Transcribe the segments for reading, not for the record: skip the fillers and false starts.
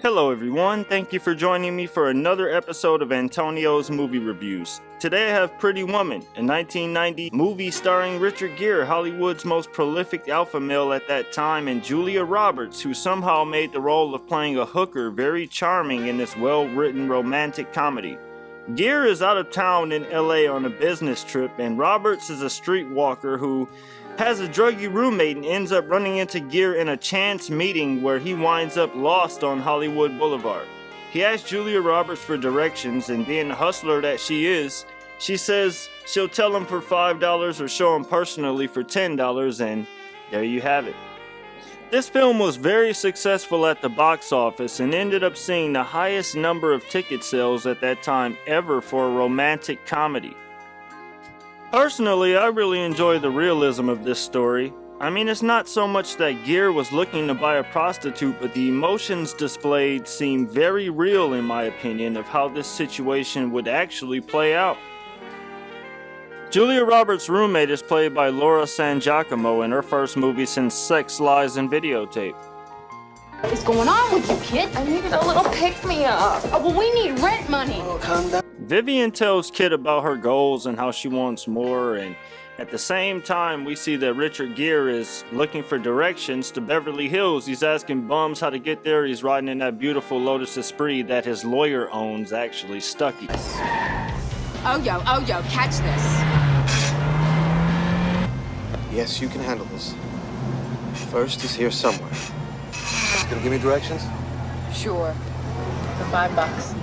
Hello everyone, thank you for joining me for another episode of Antonio's Movie Reviews. Today I have Pretty Woman, a 1990 movie starring Richard Gere, Hollywood's most prolific alpha male at that time, and Julia Roberts, who somehow made the role of playing a hooker very charming in this well-written romantic comedy. Gere is out of town in LA on a business trip, and Roberts is a streetwalker who has a druggy roommate and ends up running into Gere in a chance meeting where he winds up lost on Hollywood Boulevard. He asks Julia Roberts for directions, and being the hustler that she is, she says she'll tell him for $5 or show him personally for $10, and there you have it. This film was very successful at the box office and ended up seeing the highest number of ticket sales at that time ever for a romantic comedy. Personally, I really enjoy the realism of this story. I mean, it's not so much that Gere was looking to buy a prostitute, but the emotions displayed seem very real in my opinion of how this situation would actually play out. Julia Roberts' roommate is played by Laura San Giacomo in her first movie since Sex, Lies, and Videotape. What is going on with you, kid? I needed a little pick-me-up. Oh, well, we need rent money. Oh, calm down. Vivian tells Kid about her goals and how she wants more, and at the same time we see that Richard Gere is looking for directions to Beverly Hills. He's asking bums how to get there. He's riding in that beautiful Lotus Esprit that his lawyer owns, actually Stucky. Oh, yo, catch this. Yes, you can handle this. First, he's here somewhere. Gonna give me directions? Sure. For $5.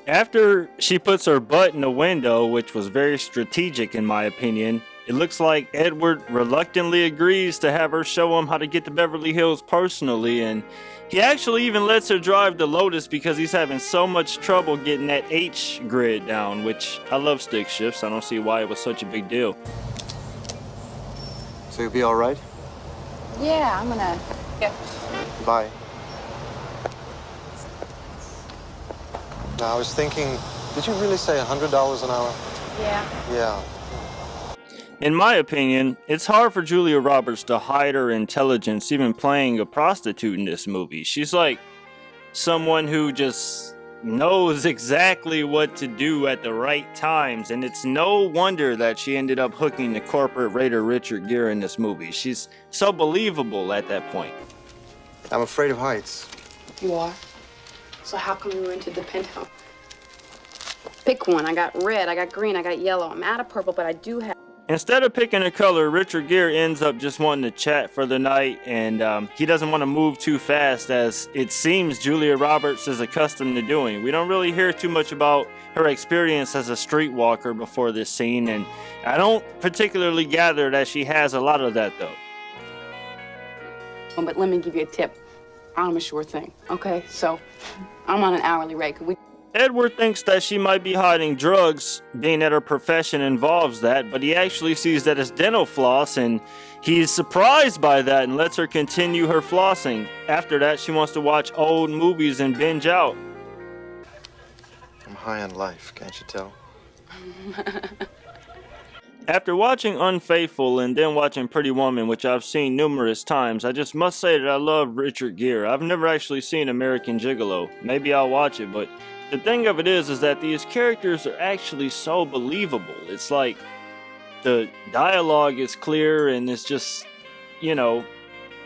After she puts her butt in the window, which was very strategic in my opinion, it looks like Edward reluctantly agrees to have her show him how to get to Beverly Hills personally, and he actually even lets her drive the Lotus because he's having so much trouble getting that H grid down, which I love stick shifts. I don't see why it was such a big deal. So you'll be all right? Yeah, I'm gonna... Yeah. Bye. Now, I was thinking, did you really say $100 an hour? Yeah. Yeah. In my opinion, it's hard for Julia Roberts to hide her intelligence even playing a prostitute in this movie. She's like someone who just knows exactly what to do at the right times, and it's no wonder that she ended up hooking the corporate raider Richard Gere in this movie. She's so believable at that point. I'm afraid of heights. You are? So how come you rented the penthouse? Pick one. I got red, I got green, I got yellow. I'm out of purple, but I do have... Instead of picking a color, Richard Gere ends up just wanting to chat for the night, and he doesn't want to move too fast, as it seems Julia Roberts is accustomed to doing. We don't really hear too much about her experience as a streetwalker before this scene, and I don't particularly gather that she has a lot of that though. But let me give you a tip. I'm a sure thing, okay? So, I'm on an hourly rate. Could we... Edward thinks that she might be hiding drugs, being that her profession involves that, but he actually sees that as dental floss, and he's surprised by that and lets her continue her flossing. After that, she wants to watch old movies and binge out. I'm high on life, can't you tell? After watching Unfaithful and then watching Pretty Woman, which I've seen numerous times, I just must say that I love Richard Gere. I've never actually seen American Gigolo. Maybe I'll watch it, but the thing of it is that these characters are actually so believable. It's like the dialogue is clear, and it's just, you know,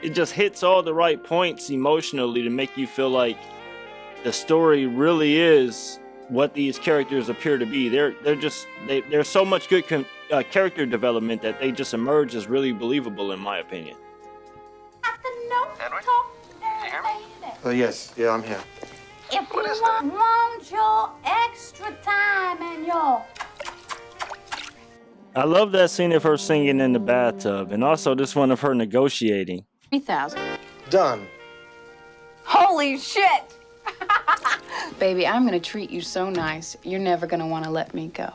it just hits all the right points emotionally to make you feel like the story really is what these characters appear to be. There's so much good character development that they just emerge as really believable in my opinion. Edward? Can you hear me? Yes. Yeah, I'm here. If What you is that? want your extra time and your... I love that scene of her singing in the bathtub, and also this one of her negotiating. 3,000. Done. Holy shit! Baby, I'm gonna treat you so nice, you're never gonna want to let me go.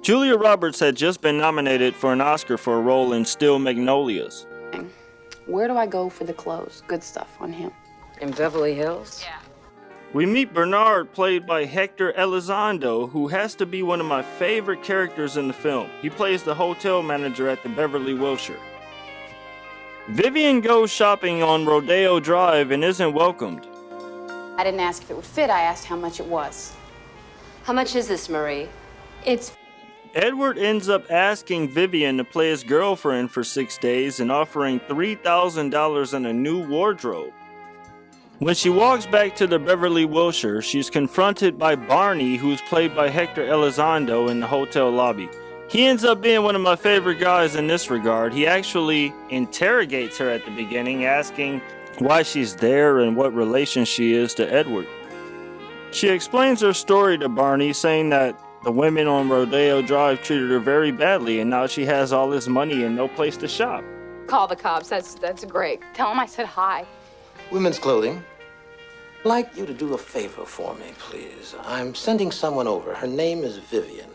Julia Roberts had just been nominated for an Oscar for a role in Steel Magnolias. Where do I go for the clothes? Good stuff on him. In Beverly Hills? Yeah. We meet Bernard, played by Hector Elizondo, who has to be one of my favorite characters in the film. He plays the hotel manager at the Beverly Wilshire. Vivian goes shopping on Rodeo Drive and isn't welcomed. I didn't ask if it would fit, I asked how much it was. How much is this, Marie? It's... Edward ends up asking Vivian to play his girlfriend for 6 days and offering $3,000 and a new wardrobe. When she walks back to the Beverly Wilshire, she's confronted by Barney, who's played by Hector Elizondo, in the hotel lobby. He ends up being one of my favorite guys in this regard. He actually interrogates her at the beginning, asking why she's there and what relation she is to Edward. She explains her story to Barney, saying that the women on Rodeo Drive treated her very badly and now she has all this money and no place to shop. Call the cops, that's great. Tell them I said hi. Women's clothing. I'd like you to do a favor for me, please. I'm sending someone over. Her name is Vivian.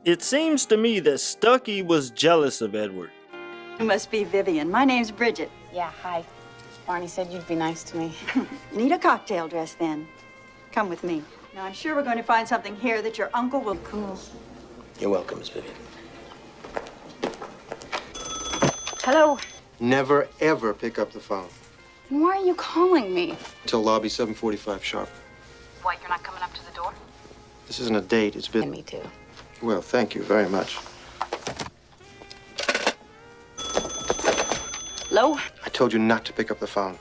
It seems to me that Stucky was jealous of Edward. You must be Vivian. My name's Bridget. Yeah, hi. Barney said you'd be nice to me. You need a cocktail dress, then. Come with me. Now, I'm sure we're going to find something here that your uncle will... Cool. You're welcome, Miss Vivian. Hello. Never, ever pick up the phone. And why are you calling me? Till lobby 7:45 sharp. What, you're not coming up to the door? This isn't a date, it's been... And me too. Well, thank you very much. Hello? I told you not to pick up the phone.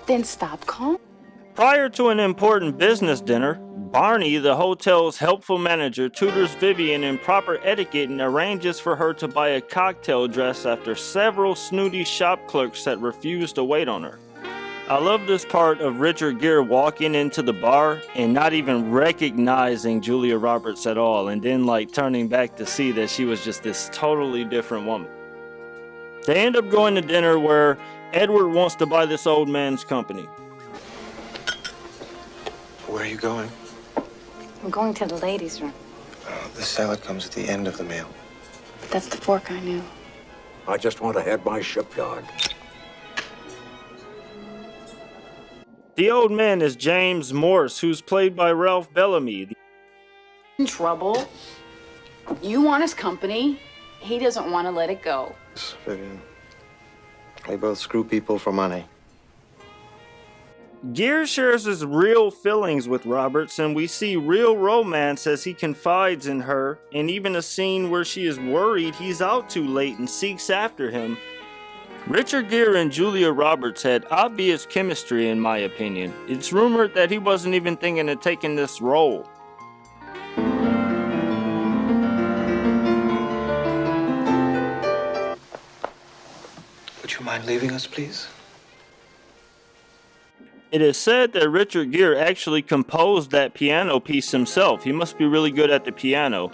Then stop calling. Prior to an important business dinner, Barney, the hotel's helpful manager, tutors Vivian in proper etiquette and arranges for her to buy a cocktail dress after several snooty shop clerks that refuse to wait on her. I love this part of Richard Gere walking into the bar and not even recognizing Julia Roberts at all, and then turning back to see that she was just this totally different woman. They end up going to dinner where Edward wants to buy this old man's company. Where are you going? I'm going to the ladies' room. The salad comes at the end of the meal. That's the fork I knew. I just want to head my shipyard. The old man is James Morse, who's played by Ralph Bellamy. In trouble. You want his company. He doesn't want to let it go. Vivian, we both screw people for money. Gere shares his real feelings with Roberts, and we see real romance as he confides in her, and even a scene where she is worried he's out too late and seeks after him. Richard Gere and Julia Roberts had obvious chemistry, in my opinion. It's rumored that he wasn't even thinking of taking this role. Would you mind leaving us, please? It is said that Richard Gere actually composed that piano piece himself. He must be really good at the piano.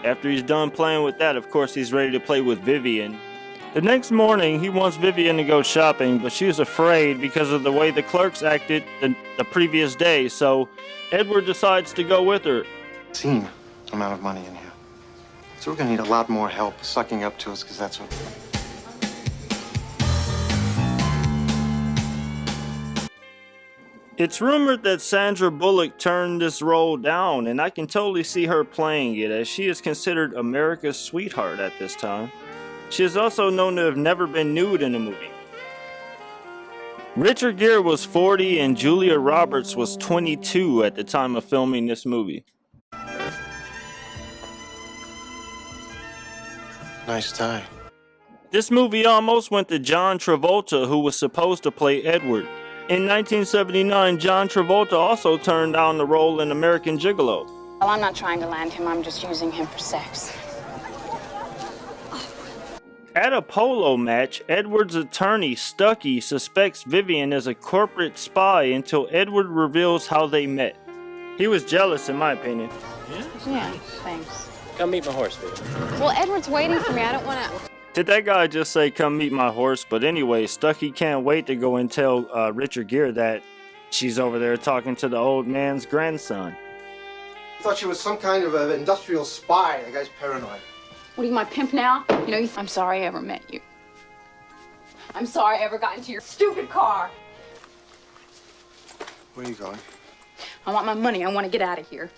After he's done playing with that, of course, he's ready to play with Vivian. The next morning, he wants Vivian to go shopping, but she's afraid because of the way the clerks acted the previous day, so Edward decides to go with her. Obscene amount of money in here. So we're gonna need a lot more help sucking up to us, because that's what... It's rumored that Sandra Bullock turned this role down, and I can totally see her playing it, as she is considered America's sweetheart at this time. She is also known to have never been nude in a movie. Richard Gere was 40 and Julia Roberts was 22 at the time of filming this movie. Nice tie. This movie almost went to John Travolta, who was supposed to play Edward. In 1979, John Travolta also turned down the role in American Gigolo. Well, I'm not trying to land him, I'm just using him for sex. At a polo match, Edward's attorney, Stucky, suspects Vivian as a corporate spy until Edward reveals how they met. He was jealous, in my opinion. Yeah, thanks. Come meet my horse, Vivian. Well, Edward's waiting for me, I don't want to... Did that guy just say, come meet my horse? But anyway, Stucky can't wait to go and tell Richard Gere that she's over there talking to the old man's grandson. I thought she was some kind of an industrial spy. The guy's paranoid. What are you, my pimp now? You know, I'm sorry I ever met you. I'm sorry I ever got into your stupid car. Where are you going? I want my money. I want to get out of here.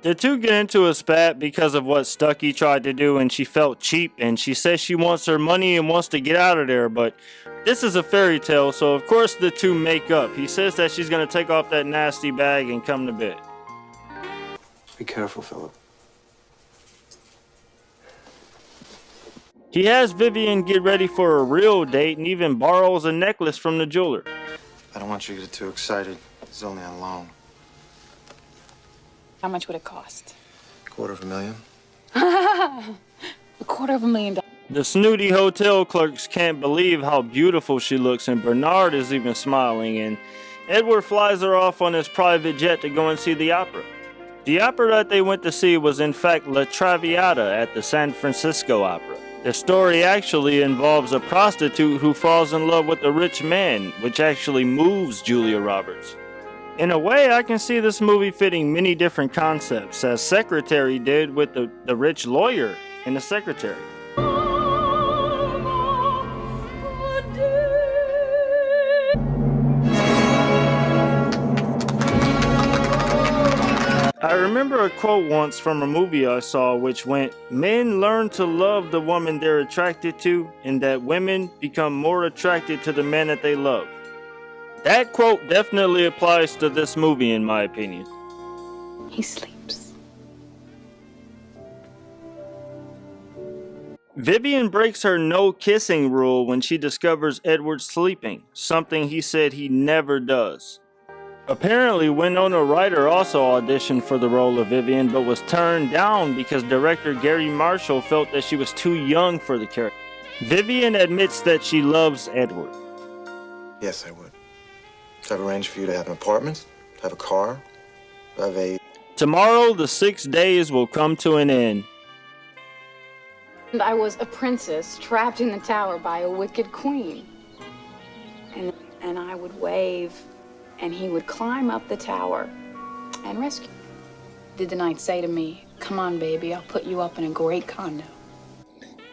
The two get into a spat because of what Stucky tried to do, and she felt cheap, and she says she wants her money and wants to get out of there, but this is a fairy tale, so of course the two make up. He says that she's going to take off that nasty bag and come to bed. Be careful, Philip. He has Vivian get ready for a real date and even borrows a necklace from the jeweler. I don't want you to get too excited. It's only on loan. How much would it cost? $250,000. $250,000. The snooty hotel clerks can't believe how beautiful she looks, and Bernard is even smiling, and Edward flies her off on his private jet to go and see the opera. The opera that they went to see was in fact La Traviata at the San Francisco Opera. The story actually involves a prostitute who falls in love with a rich man, which actually moves Julia Roberts. In a way, I can see this movie fitting many different concepts, as Secretary did with the rich lawyer and the secretary. I remember a quote once from a movie I saw which went, "Men learn to love the woman they're attracted to, and that women become more attracted to the man that they love." That quote definitely applies to this movie in my opinion. He sleeps. Vivian breaks her no kissing rule when she discovers Edward sleeping, something he said he never does. Apparently, Winona Ryder also auditioned for the role of Vivian, but was turned down because director Gary Marshall felt that she was too young for the character. Vivian admits that she loves Edward. Yes, I would. I've arranged for you to have an apartment, to have a car, to have a... Tomorrow, the 6 days will come to an end. And I was a princess trapped in the tower by a wicked queen. And I would wave, and he would climb up the tower and rescue me. Did the knight say to me, "Come on, baby, I'll put you up in a great condo."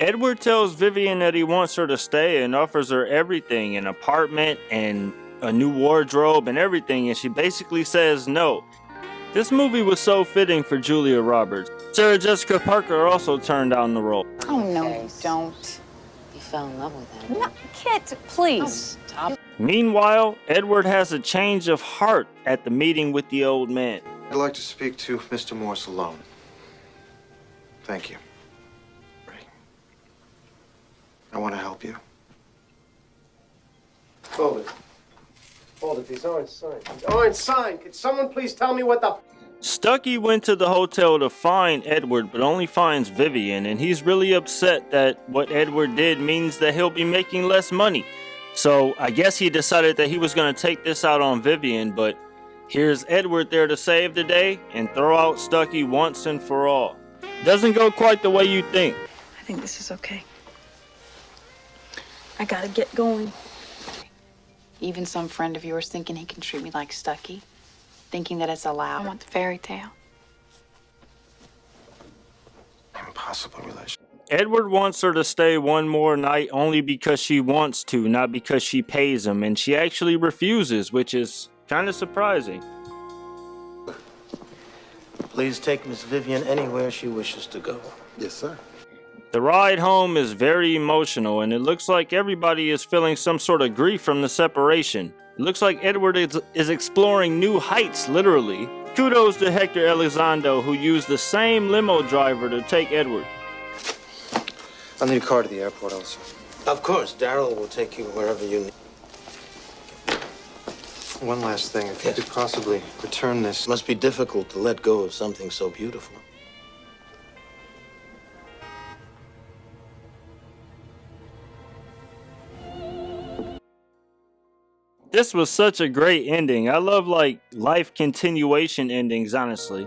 Edward tells Vivian that he wants her to stay and offers her everything, an apartment and a new wardrobe and everything, and she basically says no. This movie was so fitting for Julia Roberts. Sarah Jessica Parker also turned down the role. Oh, no, you don't. You fell in love with him. No, Kit, please. Stop. Meanwhile, Edward has a change of heart at the meeting with the old man. I'd like to speak to Mr. Morse alone. Thank you. I want to help you. Hold it. Hold it. These aren't signed. These aren't signed. Could someone please tell me what the... Stucky went to the hotel to find Edward, but only finds Vivian, and he's really upset that what Edward did means that he'll be making less money. So I guess he decided that he was going to take this out on Vivian, but here's Edward there to save the day and throw out Stucky once and for all. Doesn't go quite the way you think. I think this is okay. I gotta get going. Even some friend of yours thinking he can treat me like Stucky, thinking that it's allowed. I want the fairy tale. Impossible relation. Edward wants her to stay one more night only because she wants to, not because she pays him, and she actually refuses, which is kind of surprising. Please take Miss Vivian anywhere she wishes to go. Yes, sir. The ride home is very emotional, and it looks like everybody is feeling some sort of grief from the separation. It looks like Edward is exploring new heights, literally. Kudos to Hector Elizondo, who used the same limo driver to take Edward. I'll need a car to the airport also. Of course, Daryl will take you wherever you need. One last thing, if you could possibly return this. It must be difficult to let go of something so beautiful. This was such a great ending. I love life continuation endings, honestly.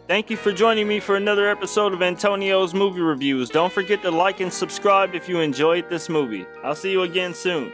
Thank you for joining me for another episode of Antonio's Movie Reviews. Don't forget to like and subscribe if you enjoyed this movie. I'll see you again soon.